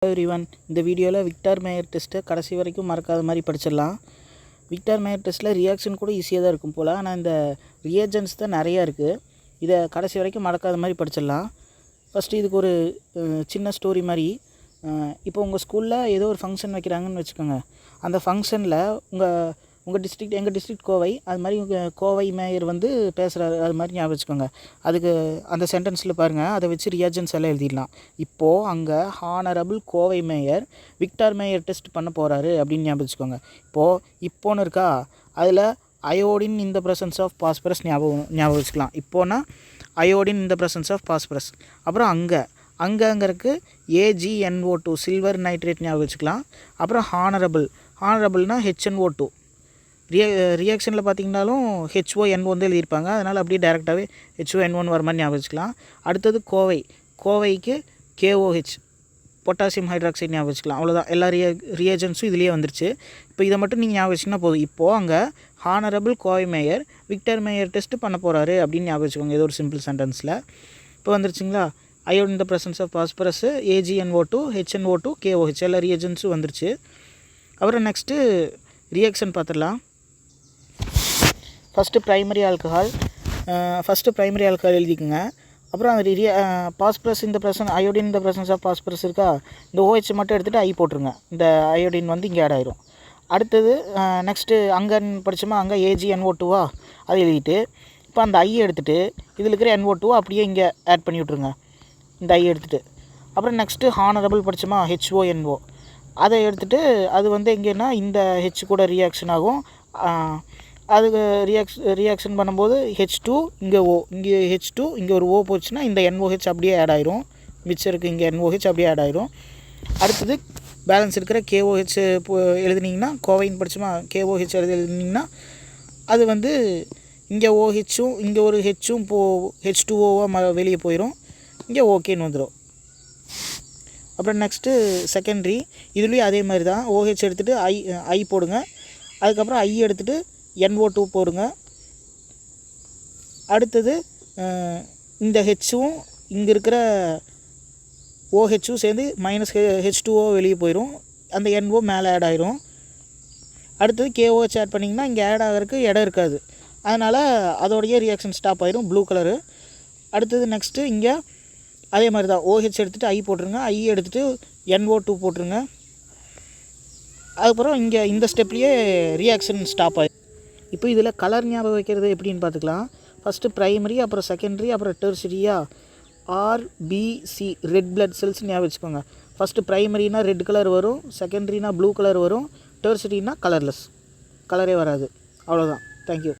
Everyone இந்த வீடியோவில் Victor mayor டெஸ்ட்டை கடைசி வரைக்கும் மறக்காத மாதிரி படிச்சிடலாம். விக்டர் மேயர் டெஸ்ட்டில் ரியாக்ஷன் கூட ஈஸியாக தான் இருக்கும் போல், ஆனால் இந்த ரியேஜன்ஸ் தான் நிறையா இருக்குது. இதை கடைசி வரைக்கும் மறக்காத மாதிரி படிச்சிடலாம். ஃபஸ்ட்டு இதுக்கு ஒரு சின்ன ஸ்டோரி மாதிரி. இப்போ உங்கள் ஸ்கூலில் ஏதோ ஒரு ஃபங்க்ஷன் வைக்கிறாங்கன்னு வச்சுக்கோங்க. அந்த ஃபங்க்ஷனில் உங்கள் டிஸ்ட்ரிக்ட், எங்கள் டிஸ்ட்ரிக்ட் கோவை, அது மாதிரி உங்கள் கோவை மேயர் வந்து பேசுகிறாரு, அது மாதிரி ஞாபகம் வச்சுக்கோங்க. அதுக்கு அந்த சென்டென்ஸில் பாருங்கள், அதை வச்சு ரியாக்ஷன்ஸ் எல்லாம் எழுதிடலாம். இப்போது அங்கே honourable Kovai mayor Victor Meyer test பண்ண போகிறாரு அப்படின்னு ஞாபகம் வச்சுக்கோங்க. இப்போன்னு இருக்கா, அதில் iodine in the presence of phosphorus ஞாபகம் வச்சுக்கலாம். இப்போனா iodine in the presence of phosphorus. அப்புறம் அங்கேங்கிறதுக்கு AgNO2 சில்வர் நைட்ரேட் ஞாபகம் வச்சுக்கலாம். அப்புறம் ஹானரபிள்னால் HNO2. ரியாக்ஷனில் பார்த்திங்கனாலும் HON வந்து எழுதியிருப்பாங்க, அதனால் அப்படியே டேரெக்டாகவே HON1 வர மாதிரி ஞாபகம் வச்சுக்கலாம். அடுத்தது கோவைக்கு KOH பொட்டாசியம் ஹைட்ராக்சைடு ஞாபகம் வச்சுக்கலாம். அவ்வளோதான், எல்லா ரியேஜன்ஸும் இதுலேயே வந்துருச்சு. இப்போ இதை மட்டும் நீங்கள் ஞாபகம் வச்சிங்கன்னா போதும். இப்போது அங்கே honourable Kovai mayor Victor Meyer test பண்ண போகிறாரு அப்படின்னு ஞாபகம் வச்சுக்கோங்க, ஏதோ ஒரு சிம்பிள் சென்டென்ஸில். இப்போ வந்துருச்சுங்களா, iodine in the presence of phosphorus, AgNO2, HNO2, KOH எல்லா ரியேஜன்ஸும் வந்துருச்சு. அப்புறம் நெக்ஸ்ட்டு ரியாக்ஷன் பார்த்துடலாம். ஃபஸ்ட்டு ப்ரைமரி ஆல்கஹால் எழுதிக்குங்க. அப்புறம் அந்த பாஸ்பரஸ் இந்த ப்ரெசன்ஸ், அயோடின் இந்த ப்ரெசன்ஸ் ஆஃப் பாஸ்பரஸ் இருக்கா, இந்த OH மட்டும் எடுத்துகிட்டு ஐ போட்டுருங்க. இந்த அயோடின் வந்து இங்கே ஆட் ஆயிரும். அடுத்தது நெக்ஸ்ட்டு அங்கே படித்தோமா, அங்கே AgNO2வா, அதை எழுதிட்டு இப்போ அந்த ஐ எடுத்துகிட்டு இதில் இருக்கிற NO2 அப்படியே இங்கே ஆட் பண்ணி விட்ருங்க, இந்த ஐ எடுத்துகிட்டு. அப்புறம் நெக்ஸ்ட்டு ஹானரபிள் படித்தோமா, HONO, அதை எடுத்துகிட்டு அது வந்து எங்கேன்னா இந்த ஹெச் கூட ரியாக்ஷன் ஆகும். அதுக்கு ரியாக்ஷன் பண்ணும்போது H2 இங்கே O, இங்கே H2 இங்கே ஒரு O போச்சுன்னா இந்த NOH அப்படியே ஆட் ஆயிரும். மிச்சம் இருக்குது இங்கே NOH அப்படியே ஆட் ஆயிரும். அடுத்தது பேலன்ஸ் இருக்கிற KOH எழுதுனீங்கன்னா, கோவைன்னு படிச்சுமா KOH எழுதுனீங்கன்னா அது வந்து இங்கே OHும் இங்கே ஒரு ஹெச்சும் H2Oவாக வெளியே போயிடும், இங்கே ஓகேன்னு வந்துடும். அப்புறம் நெக்ஸ்ட்டு செகண்ட்ரி, இதுலேயும் அதே மாதிரி தான். OH எடுத்துகிட்டு ஐ போடுங்க. அதுக்கப்புறம் ஐ எடுத்துகிட்டு NO2 போடுங்க. அடுத்தது இந்த ஹெச்சும் இங்கே இருக்கிற OHும் சேர்ந்து -H2O வெளியே போயிடும், அந்த NO மேலே ஆட் ஆயிரும். அடுத்தது KOH ஆட் பண்ணிங்கன்னா இங்கே ஆட் ஆகிறதுக்கு இடம் இருக்காது, அதனால் அதோடைய ரியாக்ஷன் ஸ்டாப் ஆயிரும், ப்ளூ கலரு. அடுத்தது நெக்ஸ்ட்டு இங்கே அதே மாதிரி தான், OH எடுத்துகிட்டு ஐ போட்டுருங்க, ஐ எடுத்துகிட்டு NO2 போட்டுருங்க. அதுக்கப்புறம் இங்கே இந்த ஸ்டெப்லேயே ரியாக்ஷன் ஸ்டாப் ஆயிடும். இப்போ இதில் கலர் ஞாபகம் வைக்கிறது எப்படின்னு பார்த்துக்கலாம். ஃபஸ்ட்டு ப்ரைமரி, அப்புறம் செகண்டரி, அப்புறம் டெர்ஷரியா, RBC ரெட் பிளட் செல்ஸ் ஞாபகம் வச்சுக்கோங்க. ஃபஸ்ட்டு ப்ரைமரினா ரெட் கலர் வரும், செகண்டரினா ப்ளூ கலர் வரும், டெர்ஷரினா கலர்லெஸ், கலரே வராது. அவ்வளோதான். தேங்க்யூ.